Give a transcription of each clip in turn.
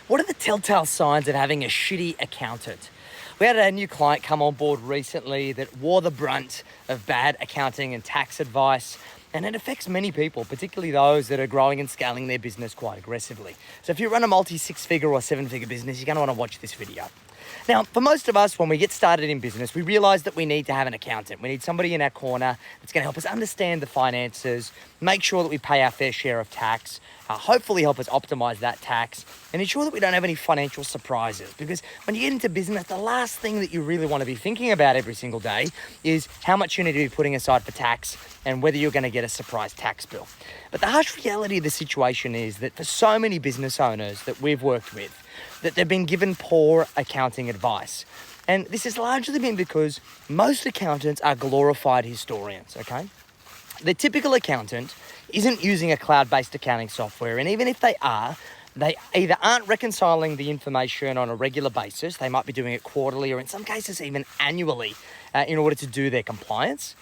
What are the telltale signs of having a shitty accountant? We had a new client come on board recently that wore the brunt of bad accounting and tax advice, and it affects many people, particularly those that are growing and scaling their business quite aggressively. So if you run a multi-six-figure or seven-figure business, you're going to want to watch this video. Now, for most of us, when we get started in business, we realize that we need to have an accountant. We need somebody in our corner that's going to help us understand the finances, make sure that we pay our fair share of tax, hopefully help us optimize that tax, and ensure that we don't have any financial surprises. Because when you get into business, the last thing that you really want to be thinking about every single day is how much you need to be putting aside for tax and whether you're going to get a surprise tax bill. But the harsh reality of the situation is that for so many business owners that we've worked with, that they've been given poor accounting advice. And this has largely been because most accountants are glorified historians, okay? The typical accountant isn't using a cloud-based accounting software, and even if they are, they either aren't reconciling the information on a regular basis, they might be doing it quarterly or in some cases even annually in order to do their compliance.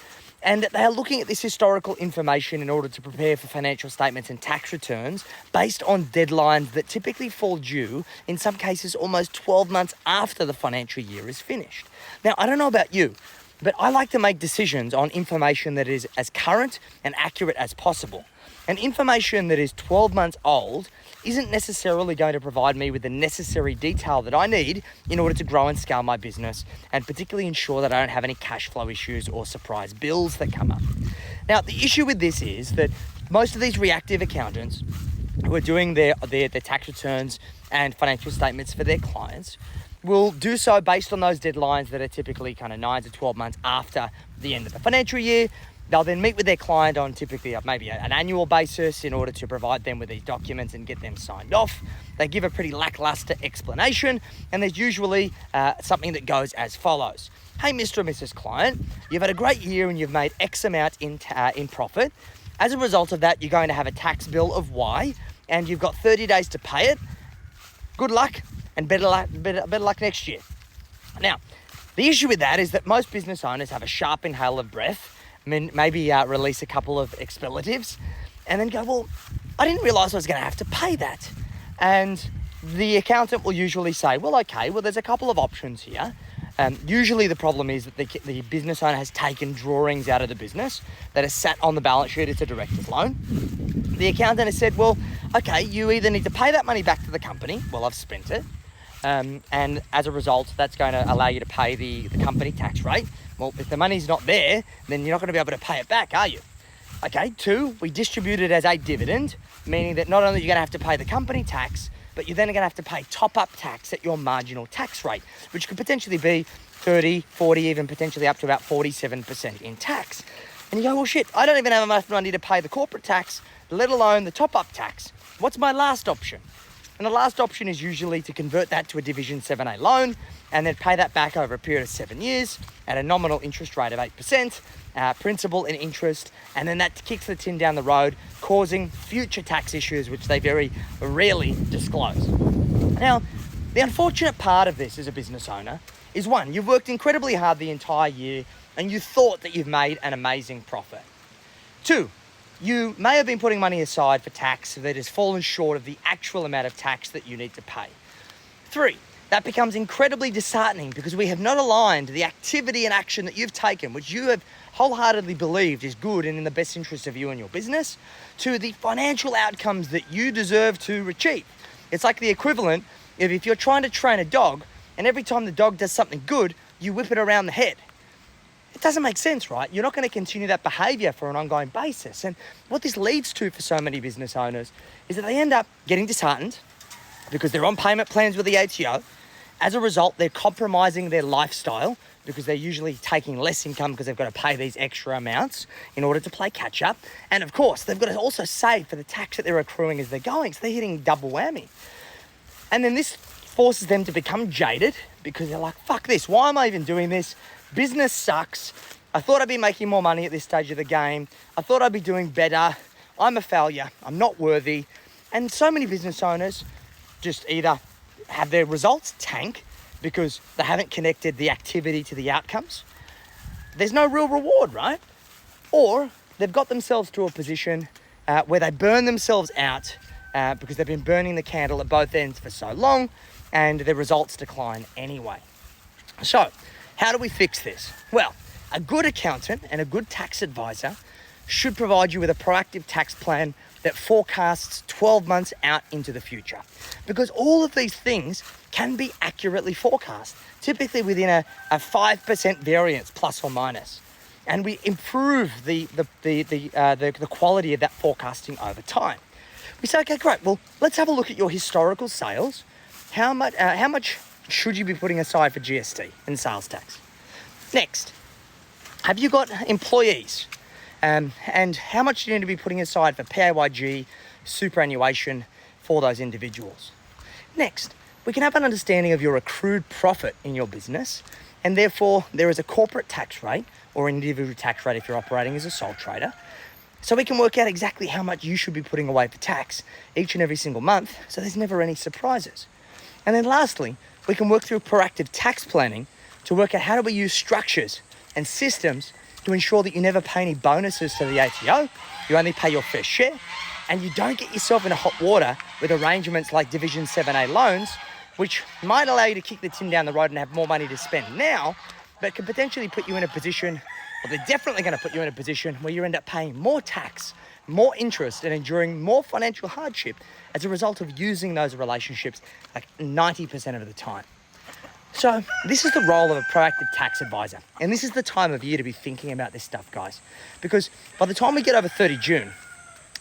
And they are looking at this historical information in order to prepare for financial statements and tax returns based on deadlines that typically fall due, in some cases almost 12 months after the financial year is finished. Now, I don't know about you, but I like to make decisions on information that is as current and accurate as possible. And information that is 12 months old isn't necessarily going to provide me with the necessary detail that I need in order to grow and scale my business, and particularly ensure that I don't have any cash flow issues or surprise bills that come up. Now, the issue with this is that most of these reactive accountants who are doing their tax returns and financial statements for their clients will do so based on those deadlines that are typically kind of 9 to 12 months after the end of the financial year. They'll then meet with their client on typically maybe an annual basis in order to provide them with these documents and get them signed off. They give a pretty lackluster explanation, and there's usually something that goes as follows. Hey, Mr. and Mrs. Client, you've had a great year and you've made X amount in profit. As a result of that, you're going to have a tax bill of Y, and you've got 30 days to pay it. Good luck, and better luck next year. Now, the issue with that is that most business owners have a sharp inhale of breath, maybe release a couple of expletives, and then go, well, I didn't realize I was going to have to pay that. And the accountant will usually say, well, okay, well, there's a couple of options here. Usually the problem is that the business owner has taken drawings out of the business that are sat on the balance sheet. It's a director's loan. The accountant has said, well, okay, you either need to pay that money back to the company. Well, I've spent it. And as a result, that's going to allow you to pay the company tax rate. Well, if the money's not there, then you're not going to be able to pay it back, are you? Okay, 2, we distribute it as a dividend, meaning that not only are you going to have to pay the company tax, but you're then going to have to pay top-up tax at your marginal tax rate, which could potentially be 30, 40, even potentially up to about 47% in tax. And you go, well, shit, I don't even have enough money to pay the corporate tax, let alone the top-up tax. What's my last option? And the last option is usually to convert that to a Division 7A loan and then pay that back over a period of 7 years at a nominal interest rate of 8%, principal and interest, and then that kicks the tin down the road, causing future tax issues, which they very rarely disclose. Now, the unfortunate part of this as a business owner is, 1, you've worked incredibly hard the entire year and you thought that you've made an amazing profit. 2, you may have been putting money aside for tax that has fallen short of the actual amount of tax that you need to pay. 3, that becomes incredibly disheartening because we have not aligned the activity and action that you've taken, which you have wholeheartedly believed is good and in the best interest of you and your business, to the financial outcomes that you deserve to achieve. It's like the equivalent of if you're trying to train a dog and every time the dog does something good, you whip it around the head. It doesn't make sense, right? You're not going to continue that behavior for an ongoing basis. And what this leads to for so many business owners is that they end up getting disheartened because they're on payment plans with the ATO. As a result, they're compromising their lifestyle because they're usually taking less income because they've got to pay these extra amounts in order to play catch up. And of course, they've got to also save for the tax that they're accruing as they're going. So they're hitting double whammy. And then this forces them to become jaded because they're like, fuck this. Why am I even doing this? Business sucks. I thought I'd be making more money at this stage of the game. I thought I'd be doing better. I'm a failure. I'm not worthy. And so many business owners just either have their results tank because they haven't connected the activity to the outcomes. There's no real reward, right? Or they've got themselves to a position where they burn themselves out because they've been burning the candle at both ends for so long and their results decline anyway. So, how do we fix this? Well, a good accountant and a good tax advisor should provide you with a proactive tax plan that forecasts 12 months out into the future. Because all of these things can be accurately forecast, typically within a 5% variance, plus or minus. And we improve the quality of that forecasting over time. We say, okay, great, well, let's have a look at your historical sales. How much should you be putting aside for GST and sales tax? Next, have you got employees? And how much do you need to be putting aside for PAYG, superannuation for those individuals? Next, we can have an understanding of your accrued profit in your business, and therefore there is a corporate tax rate or an individual tax rate if you're operating as a sole trader. So we can work out exactly how much you should be putting away for tax each and every single month, so there's never any surprises. And then lastly, we can work through proactive tax planning to work out how do we use structures and systems to ensure that you never pay any bonuses to the ATO, you only pay your fair share, and you don't get yourself into hot water with arrangements like Division 7A loans, which might allow you to kick the tin down the road and have more money to spend now, but can potentially put you in a position, or they're definitely going to put you in a position where you end up paying more tax, more interest, and enduring more financial hardship as a result of using those relationships like 90% of the time. So this is the role of a proactive tax advisor. And this is the time of year to be thinking about this stuff, guys. Because by the time we get over 30 June,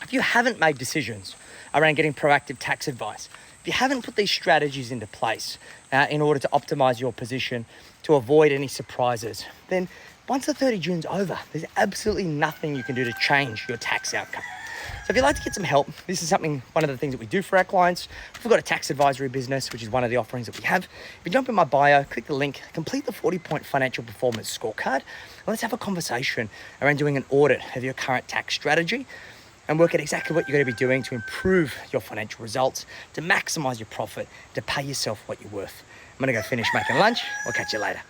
if you haven't made decisions around getting proactive tax advice, if you haven't put these strategies into place in order to optimize your position, to avoid any surprises, then once the 30 June's over, there's absolutely nothing you can do to change your tax outcome. So if you'd like to get some help, this is one of the things that we do for our clients. We've got a tax advisory business, which is one of the offerings that we have. If you jump in my bio, click the link, complete the 40-point financial performance scorecard, and let's have a conversation around doing an audit of your current tax strategy and work out exactly what you're going to be doing to improve your financial results, to maximize your profit, to pay yourself what you're worth. I'm going to go finish making lunch. I'll catch you later.